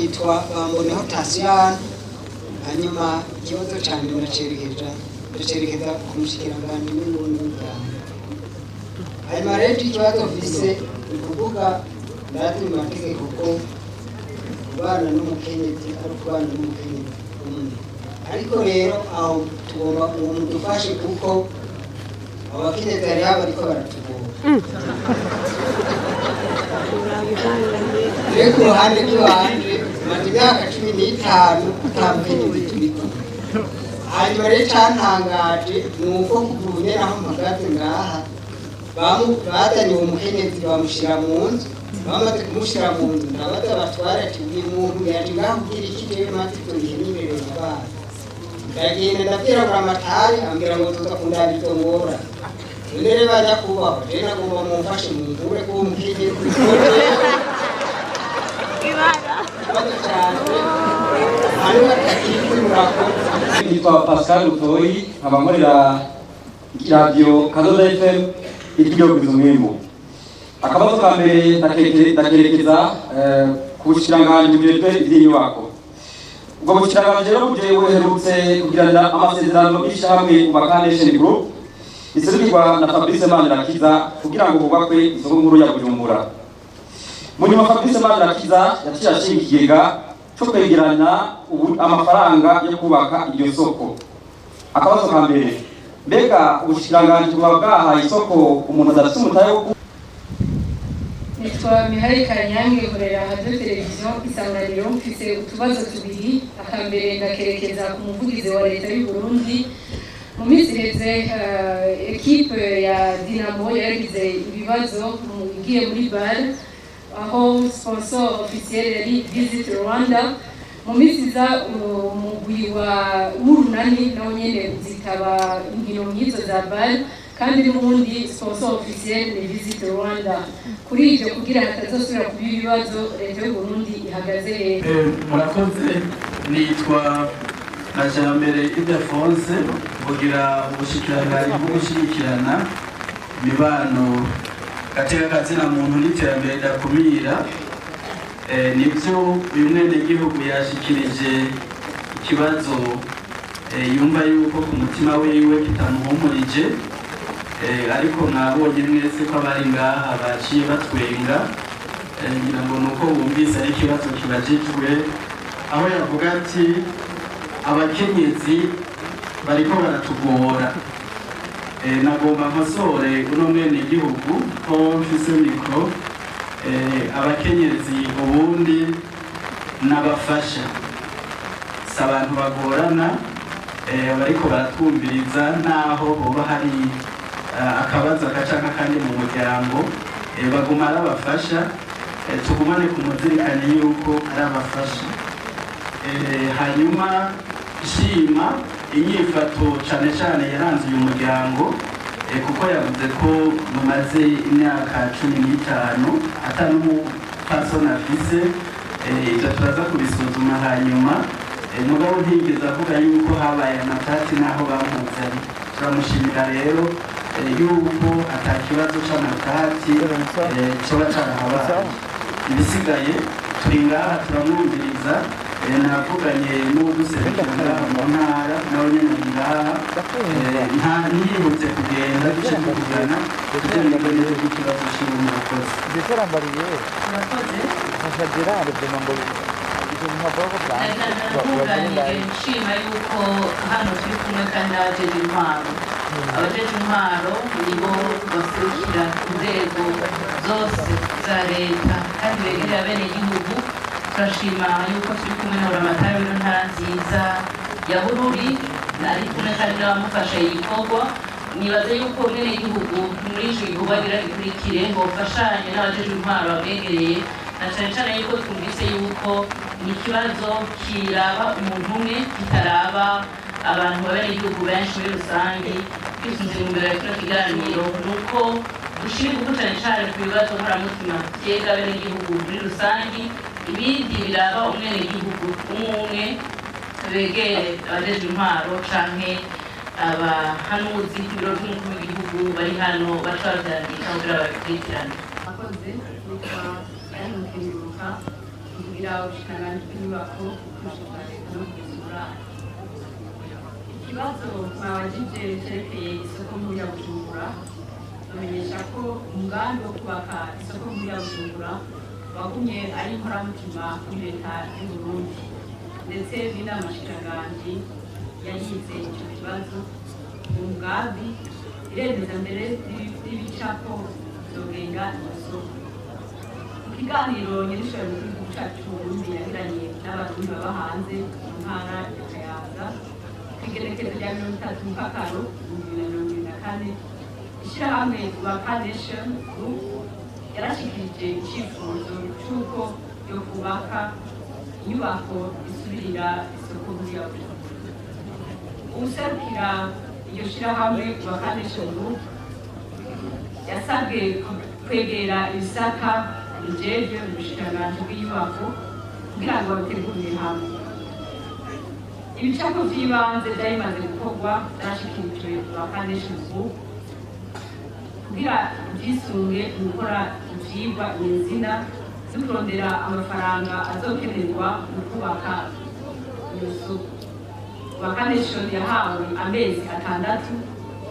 nitwa Bamboneho Tasiyani. Hanyuma ikibazo cyane ndacerekeza ku mushikiranganji w'uburundi bw'Uganda. Hanyuma rero ikibazo mfise ni kuvuga ndati mu mategeko ko kubana n'umukenyezi ari kubana n'umukenyezi umwe, ariko rero aho tugomba uwo mudufashe kuko abakenyezi hari bariko baratugora. Rero ku ruhande rw'iwanje maze imyaka 15 utamukenyezi turi kumwe. Hanyuma rero cantangaje ni uko kuvuye naho mpagaze ngaha bazanye uwo mukenyezi bamushira mu nzu, bamaze kumushira mu nzu ndabaza batwara ati uyu muntu yaje ngaho kugira iki rero maze turihe n'imbere y'abana. Ndagenda ndabwira Buramatari ambwira ngo tuza kundabira ngora. None bajya kubaho rero nagomba mumfashe mu ngure ko umukenyezi Nitwa Pascal Utoyi, abamurira radio Kazoza FM ikigihugu bizumwimo. Akabazo ka mbere ndakerekeza ku bushiranganje bw'ejo iby'inyubako. Ubwo bushiranganje rero buje buherutse kugirana amasezerano y'ishamwe mu Foundation Group isubirwa na Fabrice Manirakiza kugira ngo hubakwe isoko nkuru ya Bujumbura. Munyuma Fabrice Manirakiza yaciye ashinga ikigega cyo kwegeranya amafaranga yo kubaka iryo soko. Akabazo ka mbere, mbega ubushiranganje bwahaye isoko umuntu adafite umutayo. Nitwa Mihari Kanyange korera radio televiziyo Isanganiro, mfise utubazo tubiri. Akambere ndakerekeza ku muvugizi wa leta y'u Burundi. Mu minsi iheze equipe ya Dinamo yagize ibibazo igiye muri bar, aho sponsor officiel yari Visit Rwanda. Mu minsi za umugwi wa Urunani nawo nyene zikaba inkino nk'izo za bar, kandi n'ubundi sponsor officiel ni Visit Rwanda. Kuri ibyo kugira hatazosubira kuba ibibazo, leta y'u Burundi ihagaze heza. Murakoze. Nitwa Najambere Ildefonse, kugira ubushikiranganje bwo gushigikirana imibano gateka kazina muntu n'iterambere ndakumira. Nibyo uyu mwenegihugu yashikirije ikibazo yumva yuko ku mutima wiwe kitamuhumurije, ariko mwabonye mwese ko abari ngaha baciye batwenga, ngira ngo nuko bumvise ari ikibazo kibajijwe, aho yavuga ati abakenyezi bariko baratugora. Nagomba nkosore uno mwenegihugu ko mfise mikro, abakenyezi ubundi n'abafasha si abantu bagorana, bariko baratwumviriza naho hoba hari akabazo gacanka kandi mu muryango, baguma ari abafasha. Tugumane ku muzirikane yuko ari abafasha. Hanyuma shima inyifato cane cane yaranze uyu muryango, kuko yavuze ko mumaze imyaka 15 atanumupfasoni afise. Ivyo turaza kubisuzuma hanyuma, mugabo ntigeze avuga yuko habaye amatati naho bamuzanye. Turamushimira rero yuko atakibazo c'amatati coba carahabaye. Ibisigaye turi ngaha turamwumviriza. Navuganye n'uduserukira mu ntara nawe nyene ngaha, nta ntiyihutse kugenda duce kuvugana kugira ngo neza ikibazo cy'ubu murakoze. Murakoze. Nshima yuko hano turi kumwe kandi abajeje intwaro. Abajeje intwaro nibo baserukira inzego zose za leta kandi begereye abenegihugu. Turashima yuko turi kumwe na Buramatari w'intara nziza ya Bururi, ari kumwe kandi n'abamufasha ibikorwa. Nibaze yuko umwenegihugu muri icyo gikorwa gikurikire ngo bafashanye n'abajeje intwaro babegereye, na cyane cyane yuko twumvise yuko ni ikibazo kiraba umuntu umwe kitaraba abantu b'abenegihugu benshi muri rusange. Twisunze imbere ya kino kiganiro nuko dushira ingufu cyane cyane ku bibazo nkoramutima byega abenegihugu muri rusange, ibindi biraba umwenegihugu umwe begere abajeje intwaro canke abahanuzi ibiro by'umukuru w'igihugu bari hano baca bavyandika kugira babikurikirane. Akoze nitwa Anne Mukenguruka, gushimira ubushikiranganji bw'inyubako bwa leta no kuzura ikibazo mwabajije cyerekeye isoko nkuru ya Bujumbura bamenyesha ko umugambi wo kubaka isoko nkuru ya Bujumbura wagumye ari inkoramutima kuri leta y'u Burundi ndetse n'amashikiranganji yayize icyo kibazo umugambi iremeza mbere n'ibicapo zogenga isoko mu kiganiro nyir'ishuri mu gihugu cyacu Burundi yagiranye n'abarundi baba hanze mu ntara ya Kayanza igerekezo rya 30 Mukakaro 2024 ishyirahamwe Kubaka Nation Group yarashikirije icyifuzo cy'uko yo kubaka inyubako isubirira isoko nkuru ya Bujumbura. Userukira iyo shyirahamwe Kubaka Nation Group yasabwe kwegera ibisaka bijejwe mu bushikiranganji bw'inyubako kugira ngo babitegurire hamwe. Ibicapo by'ibanze byari bimaze gukorwa byashikirijwe Kubaka Nation Group kugira byisunge gukora ibyigwa nyezina zo kurondera amafaranga azokenerwa mu kubaka iyo soko. Kubaka Nation yahawe amezi 6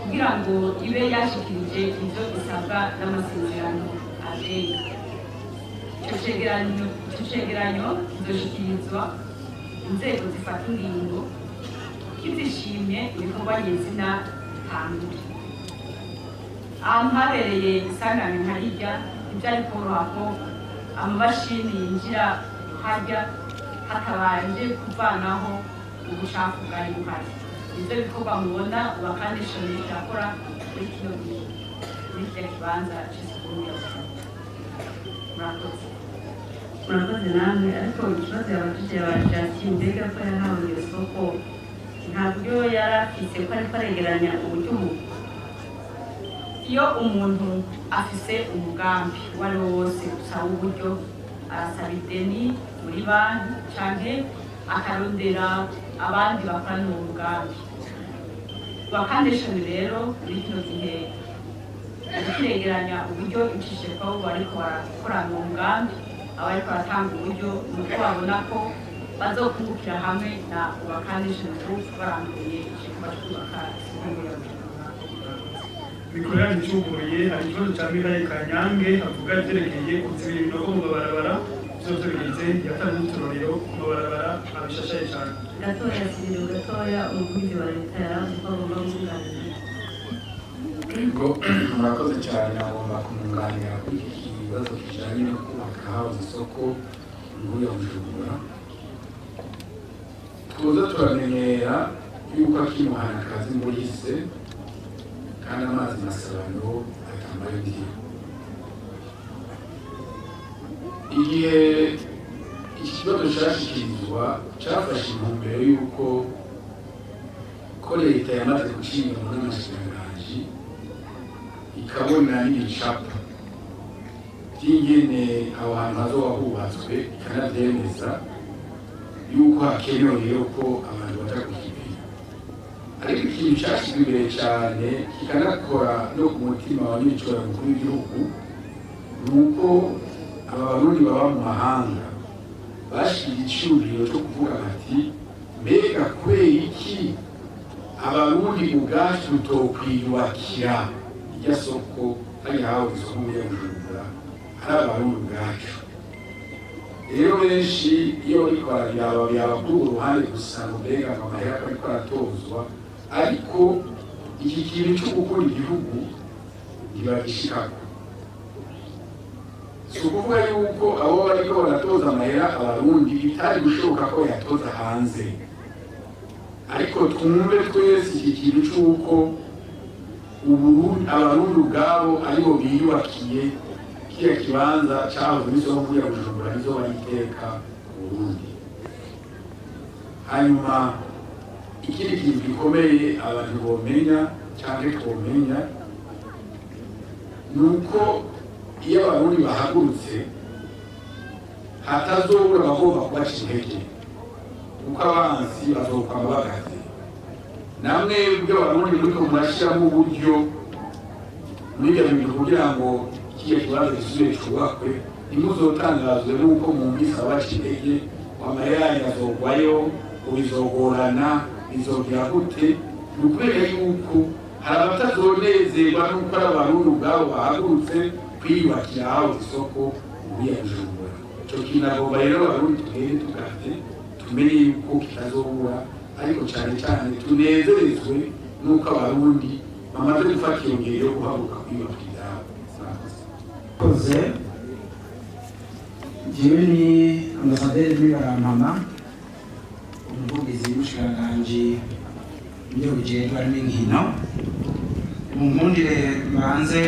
kugira ngo ibe yashikirije ibyo isabwa n'amasezerano agenga. Icyo cegeranyo kizoshikirizwa inzego zifata ingingo kizishimye ibikorwa nyezina bitangire. Ahantu habereye isanganya nka rirya ibyari koroha ko amamashini yinjira harya hatabanje kuvanaho ubushake bwari buhari. Ibyo bikorwa mubona Kubaka Nation irakora muri kino gihe muri kiriya kibanza cy'isuku ya Bujumbura. Murakoze namwe ariko ikibazo yabajije abajasi mbega ko yahawe iyo soko ntabwo yari afise ko ariko aregeranya uburyo iyo umuntu afise umugambi wari wose usaba uburyo arasaba ideni muri banki canke akarondera abandi bakorana uwo mugambi. Kubaka Nation rero muri kino gihe kiregeranya uburyo icishe kwabo bariko barakorana uwo mugambi abariko baratanga uburyo nuko babona ko bazokungukira hamwe na Kubaka Nation Group baranguye igikorwa cyo kubaka isoko nkuru ya Bujumbura. Bikorera icumbuye hari ikibazo cya Mirayi Kanyange avuga byerekeye kuzibira ibinogo mu mabarabara byose bigize yatanze uturorero ku mabarabara abishashaye cyane. Gatoya siriro gatoya umuvugizi wa leta yaravuze ko agomba kuganira. Ngo murakoze cyane agomba kumwunganira kuri iki kibazo kijyanye no kubaka isoko nkuru ya Bujumbura. Tuza turamenyera yuko akimuhana akazi muri se kandi amazi masabano atambaye ndiyo. Igihe ikibazo cyashikirizwa cyafashe intumbero yuko ko leta yamaze gucinga muri amashikiranganji ikabona n'ibicapo by'ingene aho hantu hazoba hubatswe ikanabyemeza yuko hakenewe rero ko abantu baja kukibira. Ariko ikintu cyashyizwe imbere cyane kikanakora no ku mutima wa nyir'icubahiro mukuru w'igihugu ni uko aba barundi baba mu mahanga bashyira igicuriro cyo kuvuga bati mbega kubera iki abarundi ubwacu tutokwiyubakira irya soko hariya hawe isoko nkuru ya Bujumbura hari abarundi ubwacu. Rero benshi iyo bariko barabiraba kuri urwo ruhande gusa ngo mbega amahera ariko aratozwa, ariko iki kintu cyo gukora igihugu ntibagishikako. Si ukuvuga yuko abo bariko baratoza amahera abarundi bitari gushoboka ko yatoza hanze, ariko twumve twese iki kintu cy'uko abarundi ubwabo aribo biyubakiye kiriya kibanza cyahoze n'isoko nkuru ya Bujumbura nizo bayiteka mu Burundi. Hanyuma ikindi kintu gikomeye abantu bomenya cyangwa twomenya ni uko iyo abarundi bahagurutse hatazobura abagomba kubaca intege, kuko abansi bazokwama bagaze. Namwe ibyo abarundi muriko murashyiramo uburyo muri ibyo bintu kugira ngo ikiya kibanza gisubire cyubakwe ntimuzotangazwe n'uko mu minsi abaca intege amahera yanyu azogwayo ubizogorana bizogira gute. Ni ukubera yuko hari abatazonezerwa n'uko ari abarundi ubwabo bahagurutse kwiyubakira aho isoko uriya Bujumbura. Ico kintu agomba rero abarundi tugende tugaze tumenye yuko kitazobura, ariko cyane cyane tunezerezwe n'uko abarundi bamaze gufata iyo ngero yo guhaguruka kwiyubakira koze. Jewe ni ambasaderi w'Ibarampama, umuvugizi w'ubushikiranganji ibyo bujejwe harimo inkino. Munkundire banze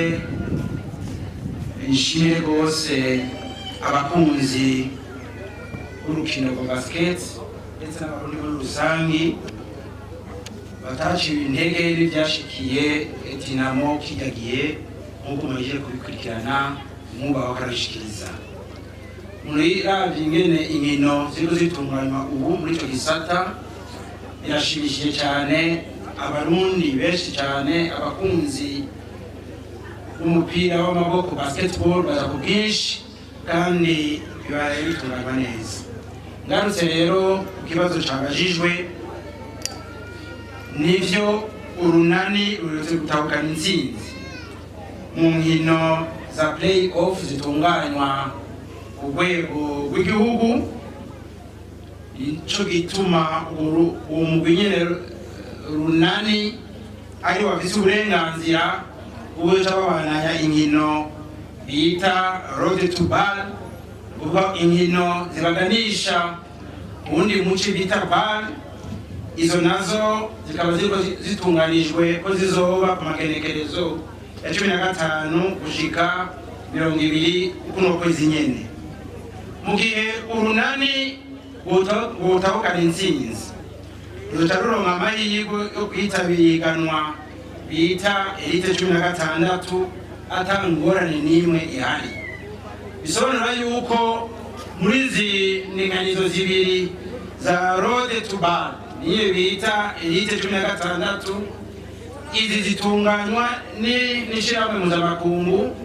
nshimire rwose abakunzi b'urukino rwa basket ndetse n'abarundi muri rusangi bataciwe intege n'ibyashikiye Dinamo kijagiye nk'uko mwaje kubikurikirana mwubaho karabishikiriza. Muriravye ingene inkino ziriko zitunganywa ubu muri ico gisata birashimishije cyane. Abarundi benshi cyane abakunzi b'umupira w'amaboko basketball baza ku bwinshi kandi bibaye bitunganywa neza. Ngarutse rero ku kibazo cabajijwe, nivyo urunani ruretse gutahukana intsinzi mu nkino za play off zitunganywa ku rwego rw'igihugu. Ico gituma uwo mugwi nyene runani ari wafise uburenganzira bwo babandanya inkino bita road to ball, kuko inkino zibaganisha ubundi muci bita ball. Izo nazo zikaba ziriko zitunganijwe ko zizoba ku magenekerezo ya 15 gushika 20 kuno kwezi nyene. Mu gihe urunani butahukana intsinzi rutaruronka amahirwe yo kwitabiriganwa bita elite 16 atangorane n'imwe ihari. Bisobanura yuko muri izi ninganizo zibiri za road to ball niyo bita elite 16, izi zitunganywa n'ishirahamwe mpuzamakungu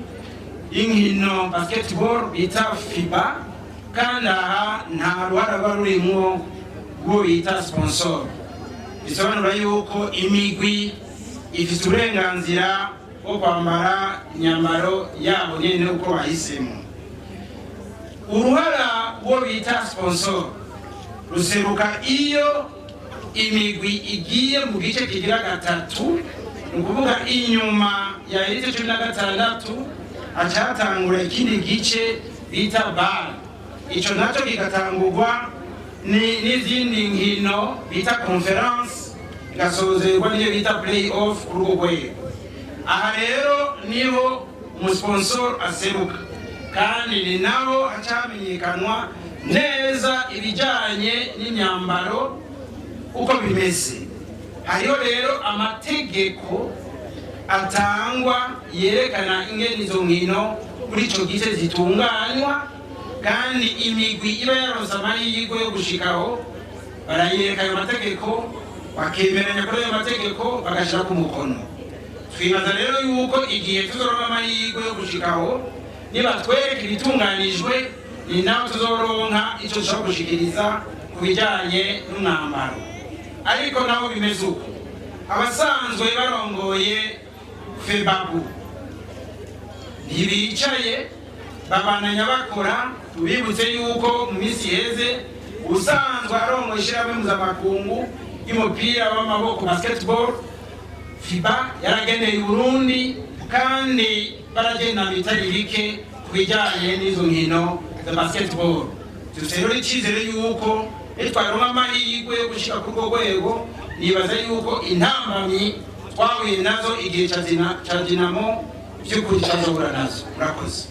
y'inkino basketball bita FIBA, kandi aha nta ruhara ruba rurimwo rwo bita sponsor. Bisobanura yuko imigwi ifite uburenganzira bwo kwambara inyambaro yabo nyene uko bahisemo. Uruhara rwo bita sponsor ruseruka iyo imigwi igiye mu gice kigira gatatu, ni ukuvuga inyuma ya elite 16 acatangura ikindi gice bita ball. Ico naco kigatangurwa n'izindi nkino bita conference, gasozerwa niyo bita play off kuri urwo rwego. Aha rero niho umusponsor aseruka, kandi ni naho hacamenyekanwa neza ibijanye n'imyambaro uko bimeze. Hariho rero amategeko atangwa yerekana ingene izo nkino kuri ico gice zitunganywa, kandi imigwi iba yaronse amahirwe yo gushikaho barayereka ayo mategeko, bakemeranya kuri ayo mategeko, bagashira ku mukono. Twibaza rero yuko igihe tuzoronka amahirwe yo gushikaho nibatwereka ibitunganijwe, ni naho tuzoronka ico dushobora gushikiriza ku bijanye n'umwambaro. Ariko naho bimeze uko, abasanzwe barongoye FEBABU ntibicaye, babandanya bakora. Tubibutse yuko mu minsi iheze usanzwe arongoye ishirahamwe mpuzamakungu y'umupira w'amaboko basketball FIBA yarageneye Burundi, kandi baragenda bitari bike ku bijanye n'izo nkino za basketball. Dufite rero icyizere yuko twaronka amahirwe yo gushika kuri urwo rwego. Nibaza yuko intambamyi twahuye nazo igihe ca Dinamo vy'ukuri tuzobura nazo. Murakoze.